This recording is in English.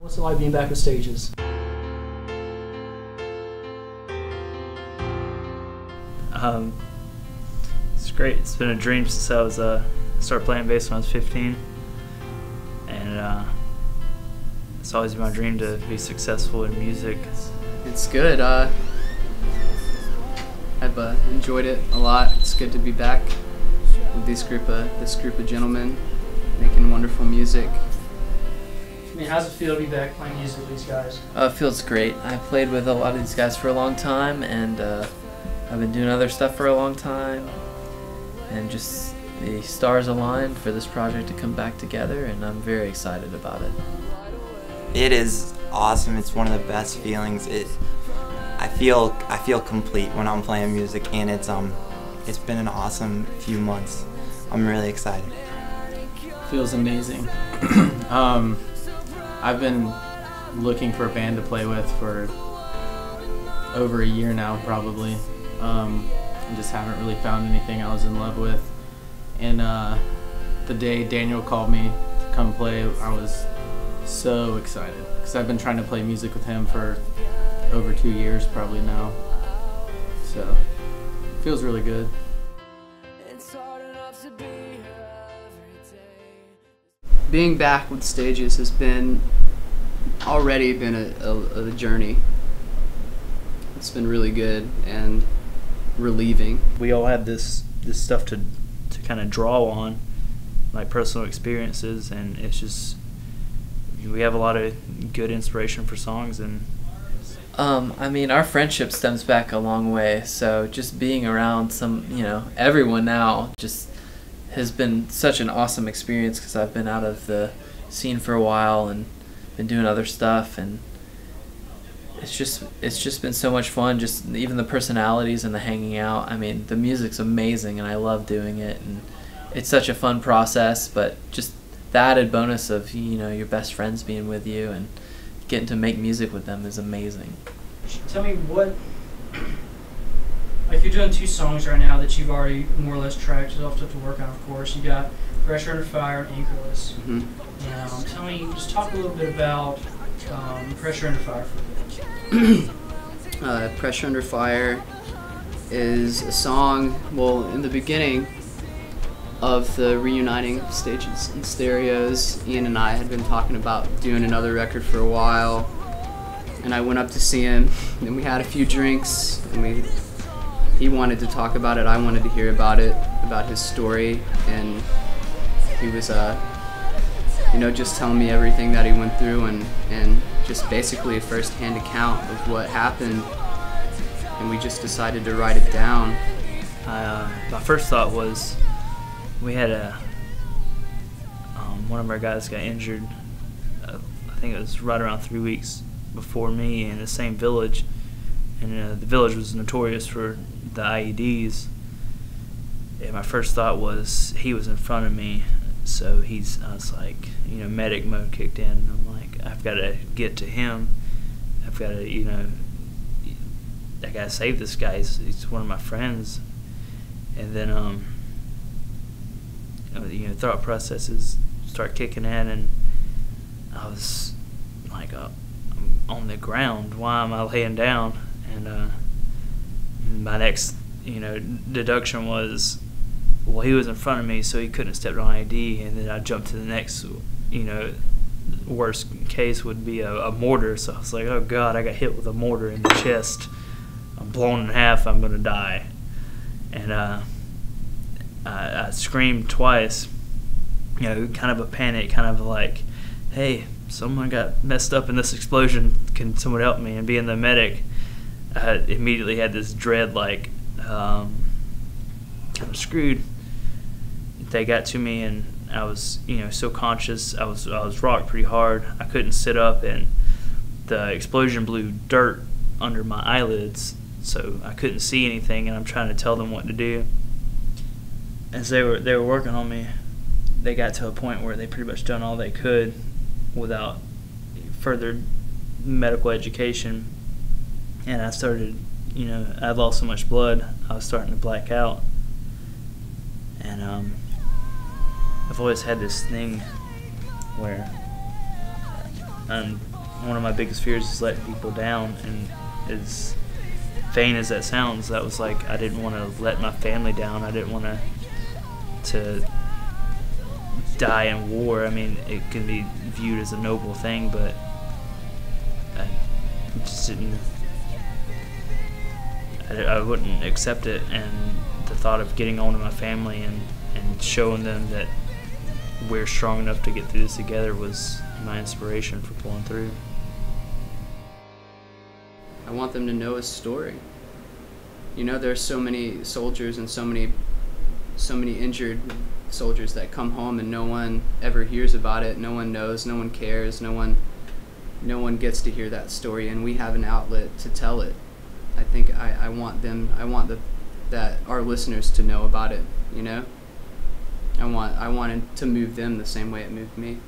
What's it like being back with Stages? It's great. It's been a dream since I was started playing bass when I was 15, and it's always been my dream to be successful in music. It's good. I've enjoyed it a lot. It's good to be back with this group of gentlemen making wonderful music. I mean, how's it feel to be back playing music with these guys? It feels great. I played with a lot of these guys for a long time, and I've been doing other stuff for a long time, and just the stars aligned for this project to come back together, and I'm very excited about it. It is awesome. It's one of the best feelings. I feel complete when I'm playing music, and it's been an awesome few months. I'm really excited. Feels amazing. I've been looking for a band to play with for over a year now, probably. I just haven't really found anything I was in love with. And the day Daniel called me to come play, I was so excited because I've been trying to play music with him for over 2 years probably now. So it feels really good. Being back with Stages has already been a journey. It's been really good and relieving. We all had this stuff to kind of draw on, like personal experiences, and it's just we have a lot of good inspiration for songs. And I mean, our friendship stems back a long way, so just being around everyone now just has been such an awesome experience because I've been out of the scene for a while and been doing other stuff, and it's just been so much fun. Just even the personalities and the hanging out. I mean, the music's amazing and I love doing it, and it's such a fun process, but just the added bonus of your best friends being with you and getting to make music with them is amazing. Tell me what, like you're doing 2 songs right now that you've already more or less tracked. You'll have to work on, of course. You got Pressure Under Fire and Anchorless. Mm-hmm. Tell me, just talk a little bit about Pressure Under Fire for a bit. Pressure Under Fire is a song, well, in the beginning of the reuniting of Stages and Stereos, Ian and I had been talking about doing another record for a while, and I went up to see him, and we had a few drinks, and he wanted to talk about it, I wanted to hear about it, about his story, and he was just telling me everything that he went through, and just basically a first-hand account of what happened, and we just decided to write it down. My first thought was we had one of our guys got injured. I think it was right around 3 weeks before me in the same village, and the village was notorious for the IEDs. And my first thought was he was in front of me, so I was like, medic mode kicked in. And I'm like, I've got to get to him. I've got to, I got to save this guy. He's one of my friends. And then, thought processes start kicking in, and I was like, I'm on the ground. Why am I laying down? And my next, deduction was, well, he was in front of me, so he couldn't have stepped on ID. And then I jumped to the next, worst case would be a mortar. So I was like, oh God, I got hit with a mortar in the chest. I'm blown in half. I'm gonna die. And I screamed twice. Kind of a panic, kind of like, hey, someone got messed up in this explosion. Can someone help me? And being the medic, I immediately had this dread, like, kind of screwed. They got to me, and I was, so conscious. I was rocked pretty hard. I couldn't sit up, and the explosion blew dirt under my eyelids, so I couldn't see anything. And I'm trying to tell them what to do. As they were working on me, they got to a point where they pretty much done all they could without further medical education. And I started, I lost so much blood, I was starting to black out. And I've always had this thing where And one of my biggest fears is letting people down, and as vain as that sounds, that was like, I didn't want to let my family down. I didn't want to die in war. I mean, it can be viewed as a noble thing, but I just didn't. I wouldn't accept it, and the thought of getting on to my family and showing them that we're strong enough to get through this together was my inspiration for pulling through. I want them to know his story. You know, there's so many soldiers and so many injured soldiers that come home and no one ever hears about it. No one knows, no one cares, no one gets to hear that story, and we have an outlet to tell it. I think I want that our listeners to know about it, you know? I want it to move them the same way it moved me.